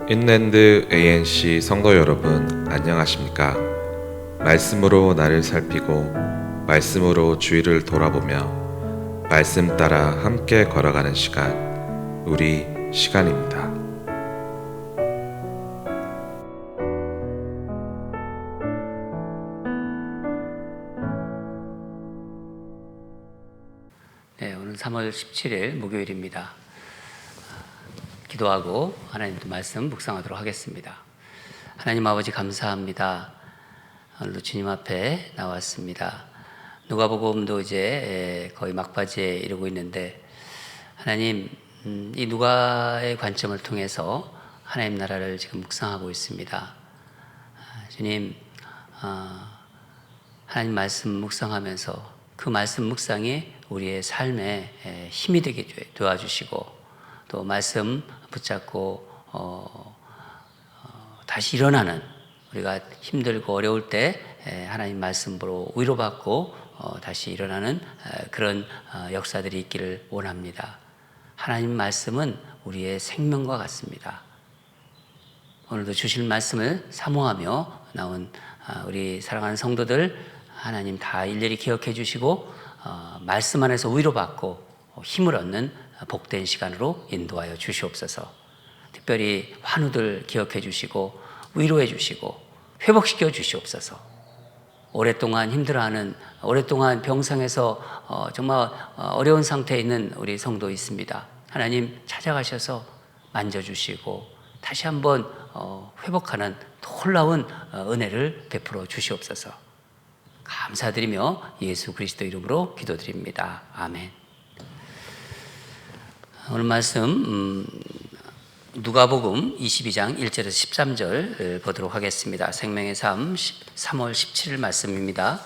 인랜드 ANC 성도 여러분, 안녕하십니까? 말씀으로 나를 살피고 말씀으로 주위를 돌아보며 말씀 따라 함께 걸어가는 시간, 우리 시간입니다. 네, 오늘 3월 17일 목요일입니다. 기도하고 하나님의 말씀 묵상하도록 하겠습니다. 하나님 아버지 감사합니다. 오늘도 주님 앞에 나왔습니다. 누가복음도 이제 거의 막바지에 이르고 있는데 하나님, 이 누가의 관점을 통해서 하나님 나라를 지금 묵상하고 있습니다. 주님, 하나님 말씀 묵상하면서 그 말씀 묵상이 우리의 삶에 힘이 되게 도와주시고 또 말씀 붙잡고 다시 일어나는, 우리가 힘들고 어려울 때 하나님 말씀으로 위로받고 다시 일어나는 그런 역사들이 있기를 원합니다. 하나님 말씀은 우리의 생명과 같습니다. 오늘도 주실 말씀을 사모하며 나온 우리 사랑하는 성도들, 하나님 다 일일이 기억해 주시고 말씀 안에서 위로받고 힘을 얻는 복된 시간으로 인도하여 주시옵소서. 특별히 환우들 기억해 주시고 위로해 주시고 회복시켜 주시옵소서. 오랫동안 힘들어하는, 오랫동안 병상에서 정말 어려운 상태에 있는 우리 성도 있습니다. 하나님 찾아가셔서 만져주시고 다시 한번 회복하는 놀라운 은혜를 베풀어 주시옵소서. 감사드리며 예수 그리스도 이름으로 기도드립니다. 아멘. 오늘 말씀 누가복음 22장 1절에서 13절 보도록 하겠습니다. 생명의 삶 3월 17일 말씀입니다.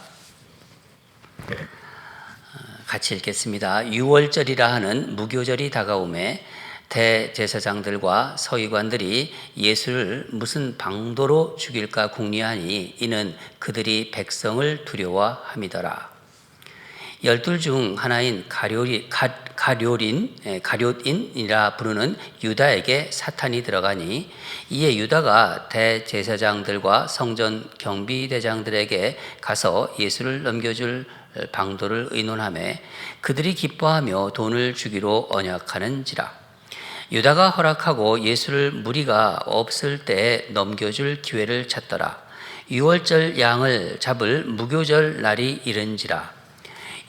같이 읽겠습니다. 유월절이라 하는 무교절이 다가오매 대제사장들과 서기관들이 예수를 무슨 방도로 죽일까 궁리하니 이는 그들이 백성을 두려워함이더라. 12 중 하나인 가룟인이라 부르는 유다에게 사탄이 들어가니 이에 유다가 대제사장들과 성전 경비대장들에게 가서 예수를 넘겨줄 방도를 의논하매 그들이 기뻐하며 돈을 주기로 언약하는지라. 유다가 허락하고 예수를 무리가 없을 때에 넘겨줄 기회를 찾더라. 유월절 양을 잡을 무교절 날이 이른지라.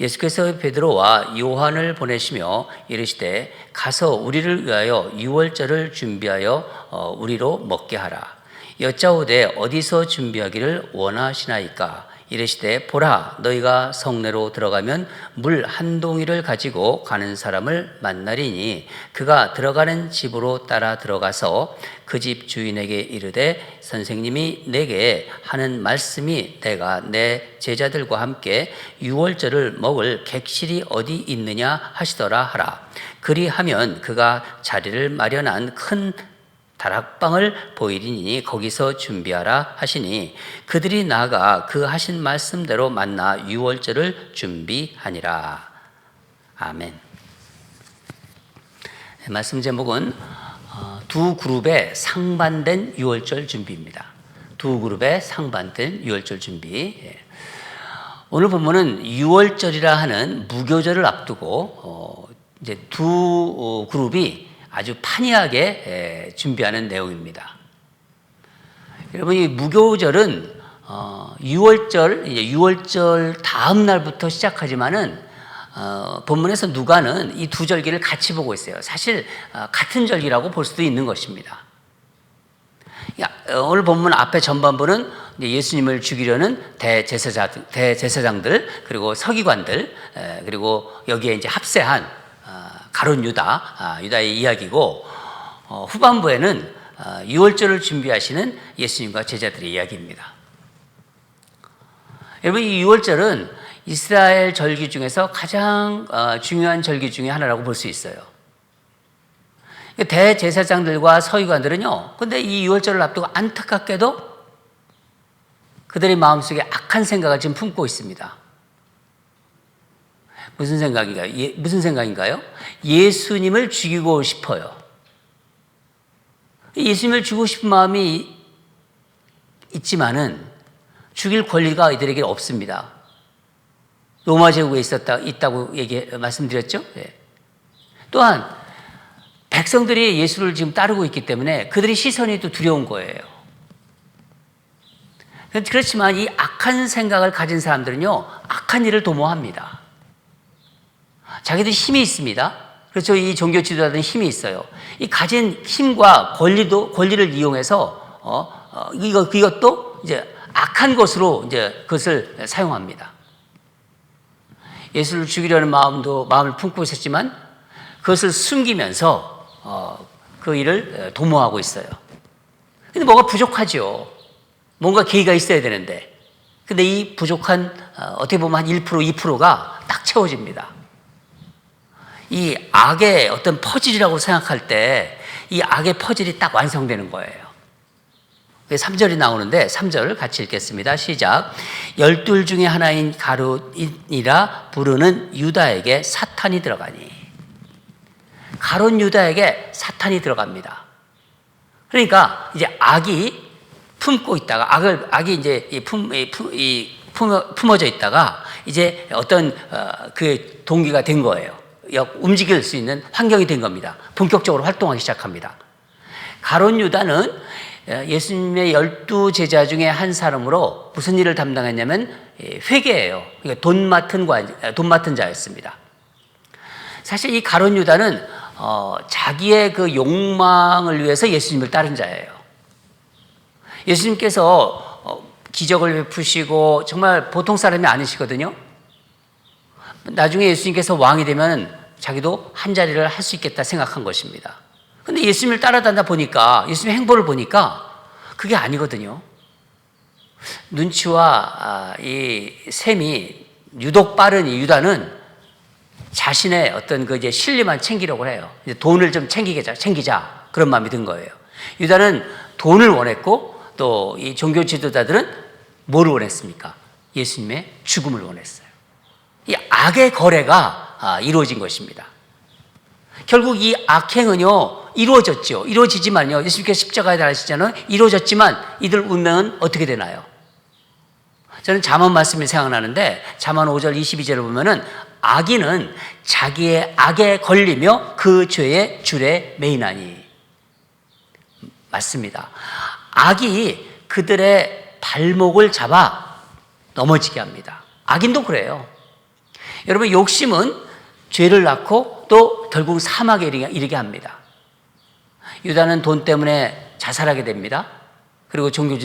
예수께서 베드로와 요한을 보내시며 이르시되 가서 우리를 위하여 유월절을 준비하여 우리로 먹게 하라. 여짜오되 어디서 준비하기를 원하시나이까. 이르시되 보라, 너희가 성내로 들어가면 물 한 동이를 가지고 가는 사람을 만나리니 그가 들어가는 집으로 따라 들어가서 그 집 주인에게 이르되 선생님이 내게 하는 말씀이 내가 내 제자들과 함께 유월절을 먹을 객실이 어디 있느냐 하시더라 하라. 그리하면 그가 자리를 마련한 큰 다락방을 보이리니 거기서 준비하라 하시니 그들이 나아가 그 하신 말씀대로 만나 유월절을 준비하니라. 아멘. 말씀 제목은 두 그룹의 상반된 유월절 준비입니다. 두 그룹의 상반된 유월절 준비. 오늘 본문은 유월절이라 하는 무교절을 앞두고 이제 두 그룹이 아주 판이하게 준비하는 내용입니다. 여러분, 이 무교절은 6월절 다음 날부터 시작하지만은 본문에서 누가는 이 두 절기를 같이 보고 있어요. 사실 같은 절기라고 볼 수도 있는 것입니다. 오늘 본문 앞에 전반부는 예수님을 죽이려는 대제사장들 그리고 서기관들 그리고 여기에 이제 합세한 가룟 유다의 이야기고, 후반부에는 유월절을 준비하시는 예수님과 제자들의 이야기입니다. 여러분, 이 유월절은 이스라엘 절기 중에서 가장 중요한 절기 중에 하나라고 볼 수 있어요. 대제사장들과 서기관들은요, 근데 이 유월절을 앞두고 안타깝게도 그들의 마음속에 악한 생각을 지금 품고 있습니다. 무슨 생각인가요? 무슨 생각인가요? 예수님을 죽이고 싶어요. 예수님을 죽이고 싶은 마음이 있지만은 죽일 권리가 이들에게 없습니다. 로마 제국에 있다고 말씀드렸죠. 예. 또한 백성들이 예수를 지금 따르고 있기 때문에 그들의 시선이 또 두려운 거예요. 그렇지만 이 악한 생각을 가진 사람들은요, 악한 일을 도모합니다. 자기들 힘이 있습니다. 그렇죠. 이 종교 지도자들은 힘이 있어요. 이 가진 힘과 권리를 이용해서 이것도 이제 악한 것으로 이제 그것을 사용합니다. 예수를 죽이려는 마음을 품고 있었지만 그것을 숨기면서 그 일을 도모하고 있어요. 근데 뭐가 부족하죠. 뭔가 계기가 있어야 되는데, 근데 이 부족한 어떻게 보면 한 1%, 2%가 딱 채워집니다. 이 악의 어떤 퍼즐이라고 생각할 때 이 악의 퍼즐이 딱 완성되는 거예요. 3절이 나오는데 3절 같이 읽겠습니다. 시작. 12 중에 하나인 가룟이라 부르는 유다에게 사탄이 들어가니. 가룟 유다에게 사탄이 들어갑니다. 그러니까 이제 악이 품고 있다가 악이 이제 품어져 있다가 이제 어떤 그 동기가 된 거예요. 움직일 수 있는 환경이 된 겁니다. 본격적으로 활동하기 시작합니다. 가룟 유다는 예수님의 12 제자 중에 한 사람으로 무슨 일을 담당했냐면 회계예요. 그러니까 돈 맡은 자였습니다. 사실 이 가룟 유다는 자기의 그 욕망을 위해서 예수님을 따른 자예요. 예수님께서 기적을 베푸시고 정말 보통 사람이 아니시거든요. 나중에 예수님께서 왕이 되면 자기도 한 자리를 할 수 있겠다 생각한 것입니다. 근데 예수님을 따라다니다 보니까, 예수님의 행보를 보니까 그게 아니거든요. 눈치와 이 셈이 유독 빠른 이 유다는 자신의 어떤 그 이제 실리만 챙기려고 해요. 이제 돈을 좀 챙기자. 그런 마음이 든 거예요. 유다는 돈을 원했고 또 이 종교 지도자들은 뭐를 원했습니까? 예수님의 죽음을 원했어요. 이 악의 거래가 이루어진 것입니다. 결국 이 악행은요, 이루어졌죠. 이루어지지만요, 예수님께서 십자가에 달리시잖아요. 이루어졌지만 이들 운명은 어떻게 되나요? 저는 잠언 말씀이 생각나는데, 잠언 5절 22절을 보면은 악인은 자기의 악에 걸리며 그 죄의 줄에 매이나니. 맞습니다. 악이 그들의 발목을 잡아 넘어지게 합니다. 악인도 그래요. 여러분, 욕심은 죄를 낳고 또 결국 사막에 이르게 합니다. 유다는 돈 때문에 자살하게 됩니다. 그리고 종교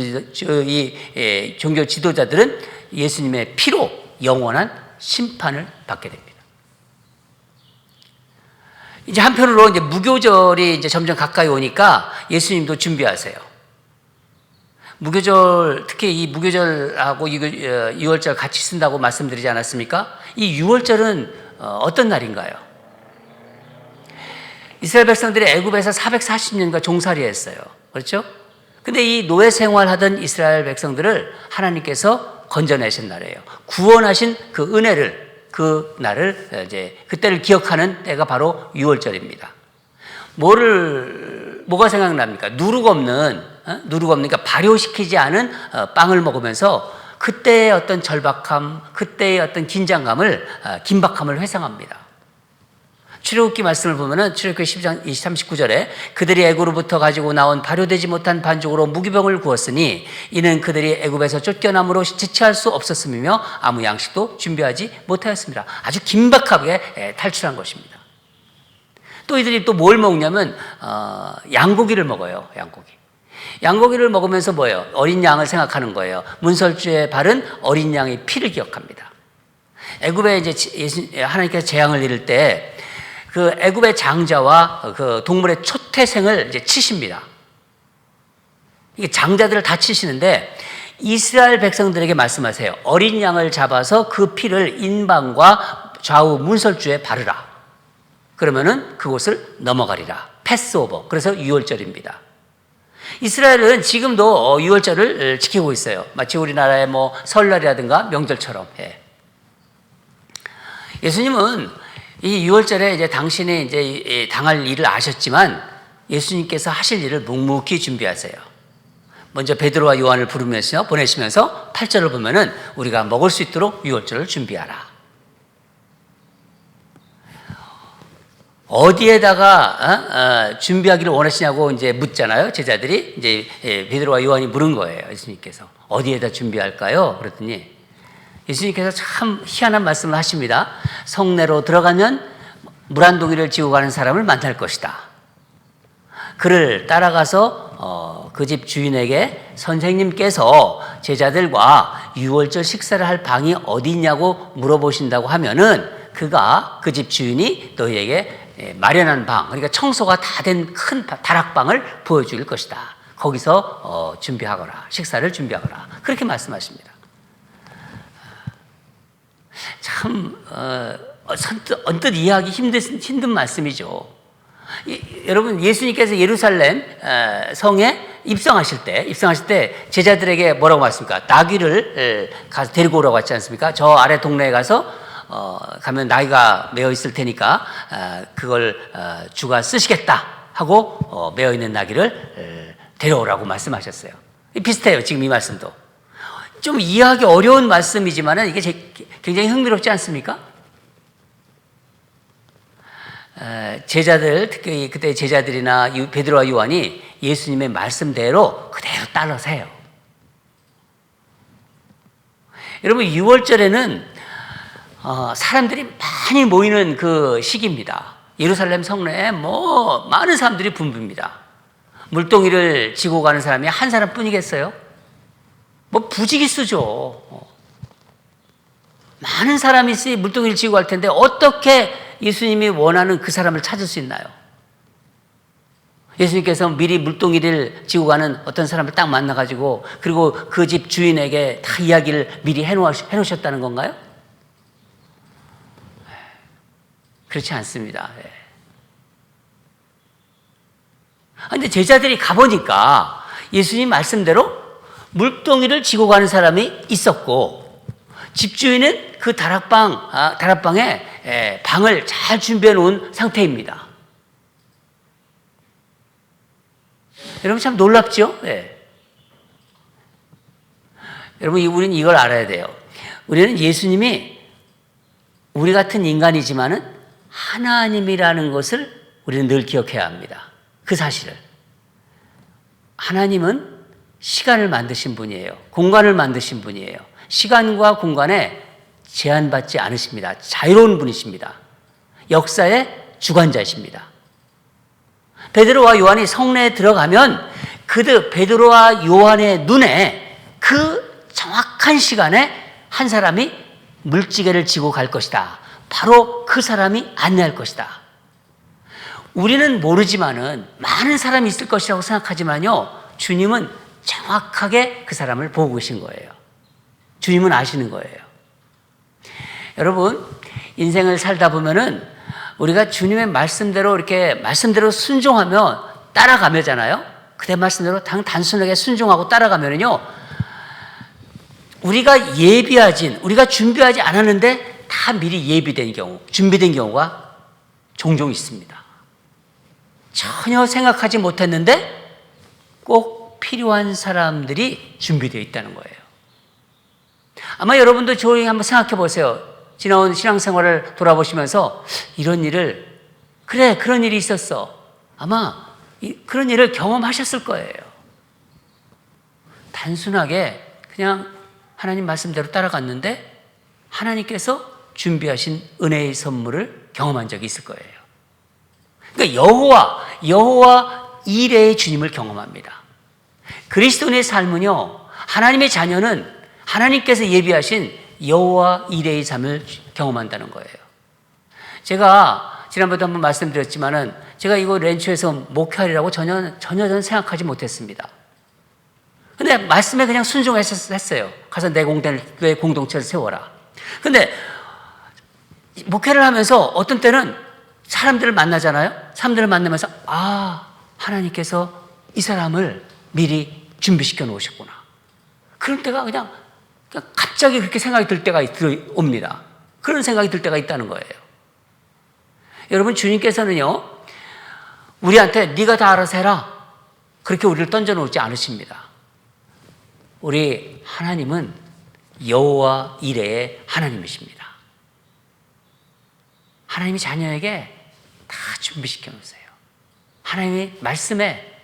지도자들은 예수님의 피로 영원한 심판을 받게 됩니다. 이제 한편으로 이제 무교절이 이제 점점 가까이 오니까 예수님도 준비하세요. 무교절, 특히 이 무교절하고 유월절 같이 쓴다고 말씀드리지 않았습니까? 이 유월절은 어떤 날인가요? 이스라엘 백성들이 애굽에서 440년간 종살이 했어요. 그렇죠? 근데 이 노예 생활하던 이스라엘 백성들을 하나님께서 건져내신 날이에요. 구원하신 그 은혜를, 그 날을 이제 그때를 기억하는 때가 바로 유월절입니다. 뭐가 생각납니까? 누룩 없는, 그러니까 발효시키지 않은 빵을 먹으면서 그때의 어떤 절박함, 그때의 어떤 긴박함을 회상합니다. 출애굽기 말씀을 보면은 출애굽기 10장 39절에 그들이 애굽으로부터 가지고 나온 발효되지 못한 반죽으로 무기병을 구웠으니 이는 그들이 애굽에서 쫓겨남으로 지체할 수 없었음이며 아무 양식도 준비하지 못하였습니다. 아주 긴박하게 탈출한 것입니다. 또 이들이 또 뭘 먹냐면 양고기를 먹어요. 양고기를 먹으면서 뭐예요? 어린 양을 생각하는 거예요. 문설주에 바른 어린 양의 피를 기억합니다. 애굽에 이제 하나님께서 재앙을 이룰 때 그 애굽의 장자와 그 동물의 초태생을 이제 치십니다. 이게 장자들을 다 치시는데 이스라엘 백성들에게 말씀하세요. 어린 양을 잡아서 그 피를 인방과 좌우 문설주에 바르라. 그러면은 그곳을 넘어가리라. 패스오버. 그래서 유월절입니다. 이스라엘은 지금도 유월절을 지키고 있어요. 마치 우리나라의 뭐 설날이라든가 명절처럼. 예수님은 이 유월절에 이제 당신이 이제 당할 일을 아셨지만 예수님께서 하실 일을 묵묵히 준비하세요. 먼저 베드로와 요한을 부르면서 보내시면서 8절을 보면은 우리가 먹을 수 있도록 유월절을 준비하라. 어디에다가 준비하기를 원하시냐고 이제 묻잖아요. 제자들이 이제 베드로와 요한이 물은 거예요. 예수님께서 어디에다 준비할까요? 그랬더니 예수님께서 참 희한한 말씀을 하십니다. 성내로 들어가면 물 한 동이를 지고 가는 사람을 만날 것이다. 그를 따라가서 그 집 주인에게 선생님께서 제자들과 유월절 식사를 할 방이 어디 있냐고 물어보신다고 하면은 그가 그 집 주인이 너희에게 마련한 방, 그러니까 청소가 다 된 큰 다락방을 보여줄 것이다. 거기서 준비하거라. 식사를 준비하거라. 그렇게 말씀하십니다. 참 언뜻 이해하기 힘든 말씀이죠. 여러분, 예수님께서 예루살렘 성에 입성하실 때 제자들에게 뭐라고 말씀입니까? 나귀를 가서 데리고 오라고 했지 않습니까? 저 아래 동네에 가서 가면 나귀가 메어 있을 테니까 그걸 주가 쓰시겠다 하고 메어 있는 나귀를 데려오라고 말씀하셨어요. 비슷해요. 지금 이 말씀도 좀 이해하기 어려운 말씀이지만 이게 굉장히 흥미롭지 않습니까? 제자들, 특히 그때 제자들이나 베드로와 요한이 예수님의 말씀대로 그대로 따라서 해요. 여러분, 6월절에는 사람들이 많이 모이는 그 시기입니다. 예루살렘 성내에 많은 사람들이 붐빕니다. 물동이를 지고 가는 사람이 한 사람뿐이겠어요? 부지기수죠. 많은 사람이 있으니 물동이를 지고 갈 텐데 어떻게 예수님이 원하는 그 사람을 찾을 수 있나요? 예수님께서 미리 물동이를 지고 가는 어떤 사람을 딱 만나가지고 그리고 그 집 주인에게 다 이야기를 미리 해놓으셨다는 건가요? 그렇지 않습니다. 그런데 제자들이 가보니까 예수님 말씀대로 물동이를 지고 가는 사람이 있었고 집주인은 그 다락방에 방을 잘 준비해 놓은 상태입니다. 여러분 참 놀랍죠? 여러분, 우리는 이걸 알아야 돼요. 우리는 예수님이 우리 같은 인간이지만은 하나님이라는 것을 우리는 늘 기억해야 합니다. 그 사실을. 하나님은 시간을 만드신 분이에요. 공간을 만드신 분이에요. 시간과 공간에 제한받지 않으십니다. 자유로운 분이십니다. 역사의 주관자이십니다. 베드로와 요한이 성내에 들어가면 베드로와 요한의 눈에 그 정확한 시간에 한 사람이 물지개를 지고 갈 것이다. 바로 그 사람이 안내할 것이다. 우리는 모르지만은 많은 사람이 있을 것이라고 생각하지만요, 주님은 정확하게 그 사람을 보고 계신 거예요. 주님은 아시는 거예요. 여러분, 인생을 살다 보면은 우리가 주님의 말씀대로 이렇게 말씀대로 순종하며 따라가며잖아요. 그대 말씀대로 단순하게 순종하고 따라가면은요, 우리가 우리가 준비하지 않았는데 다 미리 예비된 경우, 준비된 경우가 종종 있습니다. 전혀 생각하지 못했는데 꼭 필요한 사람들이 준비되어 있다는 거예요. 아마 여러분도 조용히 한번 생각해 보세요. 지나온 신앙생활을 돌아보시면서 그런 일이 있었어. 아마 그런 일을 경험하셨을 거예요. 단순하게 그냥 하나님 말씀대로 따라갔는데 하나님께서 준비하신 은혜의 선물을 경험한 적이 있을 거예요. 그러니까 여호와 이레의 주님을 경험합니다. 그리스도인의 삶은요, 하나님의 자녀는 하나님께서 예비하신 여호와 이레의 삶을 경험한다는 거예요. 제가 지난번에도 한번 말씀드렸지만은 제가 이거 렌초에서 목회하리라고 전혀 저는 생각하지 못했습니다. 근데 말씀에 그냥 순종했어요. 가서 내 공동체를 세워라. 근데 목회를 하면서 어떤 때는 사람들을 만나잖아요. 사람들을 만나면서 하나님께서 이 사람을 미리 준비시켜 놓으셨구나. 그런 때가 그냥 갑자기 그렇게 생각이 들 때가 옵니다. 그런 생각이 들 때가 있다는 거예요. 여러분, 주님께서는요, 우리한테 네가 다 알아서 해라, 그렇게 우리를 던져놓지 않으십니다. 우리 하나님은 여호와 이레의 하나님이십니다. 하나님이 자녀에게 다 준비시켜 놓으세요. 하나님의 말씀에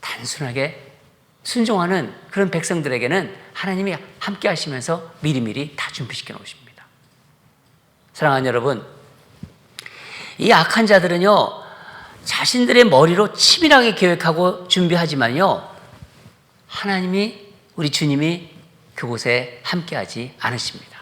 단순하게 순종하는 그런 백성들에게는 하나님이 함께 하시면서 미리미리 다 준비시켜 놓으십니다. 사랑하는 여러분, 이 악한 자들은요, 자신들의 머리로 치밀하게 계획하고 준비하지만요, 하나님이, 우리 주님이 그곳에 함께하지 않으십니다.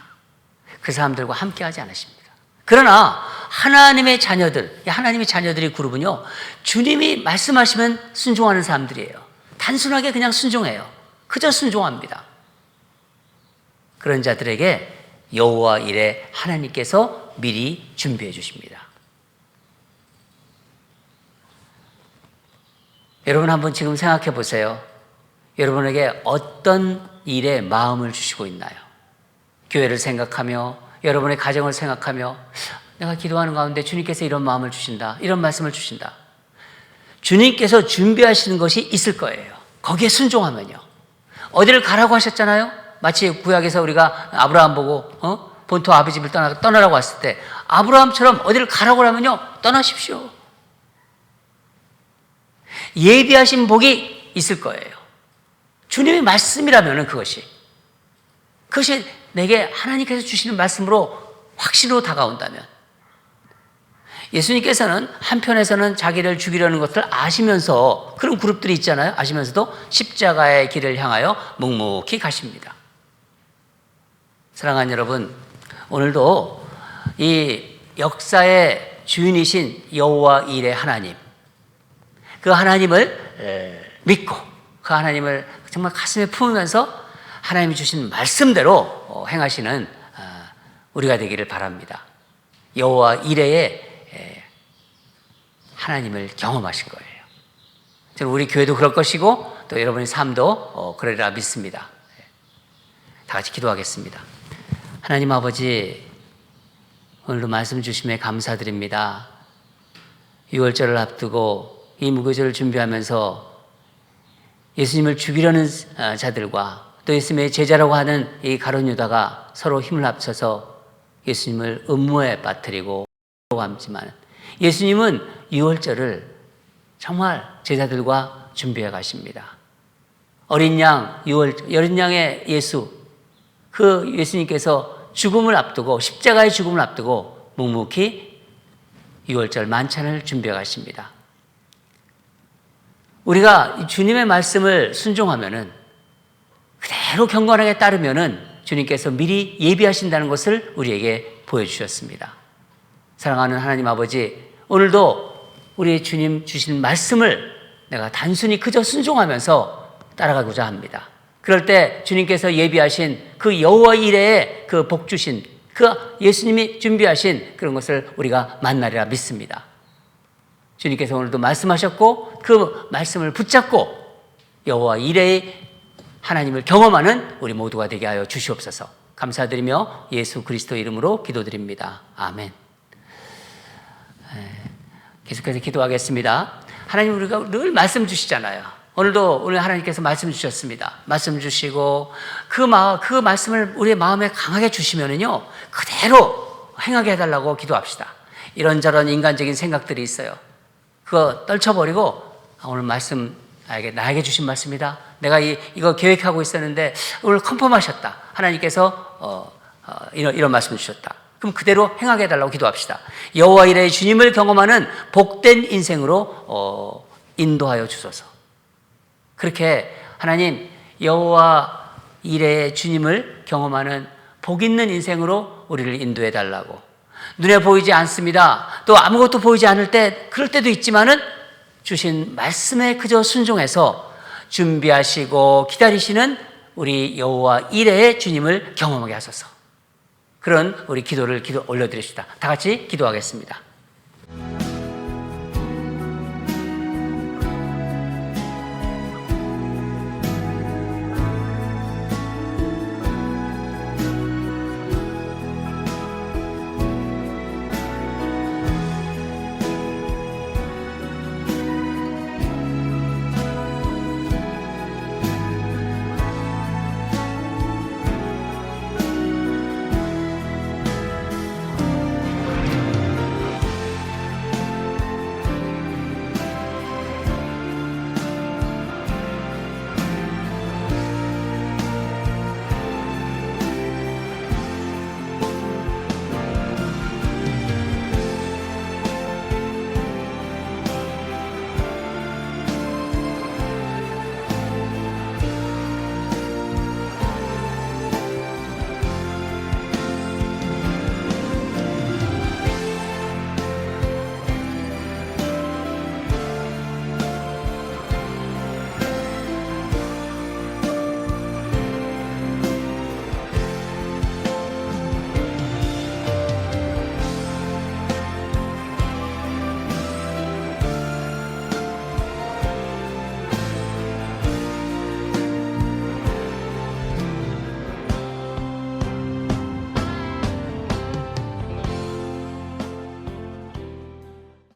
그 사람들과 함께하지 않으십니다. 그러나 하나님의 자녀들, 하나님의 자녀들의 그룹은요, 주님이 말씀하시면 순종하는 사람들이에요. 단순하게 그냥 순종해요. 그저 순종합니다. 그런 자들에게 여호와 이레 하나님께서 미리 준비해 주십니다. 여러분 한번 지금 생각해 보세요. 여러분에게 어떤 일에 마음을 주시고 있나요? 교회를 생각하며, 여러분의 가정을 생각하며, 내가 기도하는 가운데 주님께서 이런 마음을 주신다, 이런 말씀을 주신다. 주님께서 준비하시는 것이 있을 거예요. 거기에 순종하면요. 어디를 가라고 하셨잖아요. 마치 구약에서 우리가 아브라함 보고 본토 아비 집을 떠나라고 했을 때 아브라함처럼 어디를 가라고 하면요, 떠나십시오. 예비하신 복이 있을 거예요. 주님의 말씀이라면 그것이 내게 하나님께서 주시는 말씀으로 확신으로 다가온다면, 예수님께서는 한편에서는 자기를 죽이려는 것을 아시면서, 그런 그룹들이 있잖아요. 아시면서도 십자가의 길을 향하여 묵묵히 가십니다. 사랑하는 여러분, 오늘도 이 역사의 주인이신 여호와 이레 하나님, 그 하나님을 믿고 그 하나님을 정말 가슴에 품으면서 하나님이 주신 말씀대로 행하시는 우리가 되기를 바랍니다. 여호와 이레의 하나님을 경험하신 거예요. 저는 우리 교회도 그럴 것이고 또 여러분의 삶도 그러리라 믿습니다. 다 같이 기도하겠습니다. 하나님 아버지, 오늘도 말씀 주심에 감사드립니다. 6월절을 앞두고 이 무교절을 준비하면서 예수님을 죽이려는 자들과 또 예수님의 제자라고 하는 이 가룟 유다가 서로 힘을 합쳐서 예수님을 음모에 빠뜨리고 함지만, 예수님은 6월절을 정말 제자들과 준비해 가십니다. 어린 양의 예수, 그 예수님께서 죽음을 앞두고, 십자가의 죽음을 앞두고 묵묵히 6월절 만찬을 준비해 가십니다. 우리가 주님의 말씀을 순종하면은, 그대로 경건하게 따르면은 주님께서 미리 예비하신다는 것을 우리에게 보여주셨습니다. 사랑하는 하나님 아버지, 오늘도 우리 주님 주신 말씀을 내가 단순히 그저 순종하면서 따라가고자 합니다. 그럴 때 주님께서 예비하신 그 여호와 이레의 그 복 주신, 그 예수님이 준비하신 그런 것을 우리가 만나리라 믿습니다. 주님께서 오늘도 말씀하셨고 그 말씀을 붙잡고 여호와 이레의 하나님을 경험하는 우리 모두가 되게 하여 주시옵소서. 감사드리며 예수 그리스도 이름으로 기도드립니다. 아멘. 계속해서 기도하겠습니다. 하나님, 우리가 늘 말씀 주시잖아요. 오늘 하나님께서 말씀 주셨습니다. 말씀 주시고 그 말씀을 우리의 마음에 강하게 주시면은요, 그대로 행하게 해달라고 기도합시다. 이런저런 인간적인 생각들이 있어요. 그거 떨쳐버리고, 오늘 말씀 나에게 주신 말씀이다. 내가 이거 계획하고 있었는데 오늘 컨펌하셨다. 하나님께서 이런 말씀 주셨다. 그럼 그대로 행하게 해달라고 기도합시다. 여호와 이레의 주님을 경험하는 복된 인생으로 인도하여 주소서. 그렇게 하나님, 여호와 이레의 주님을 경험하는 복 있는 인생으로 우리를 인도해 달라고. 눈에 보이지 않습니다. 또 아무것도 보이지 않을 때, 그럴 때도 있지만은 주신 말씀에 그저 순종해서 준비하시고 기다리시는 우리 여호와 이레의 주님을 경험하게 하소서. 그런 우리 기도를 올려드립시다. 다 같이 기도하겠습니다.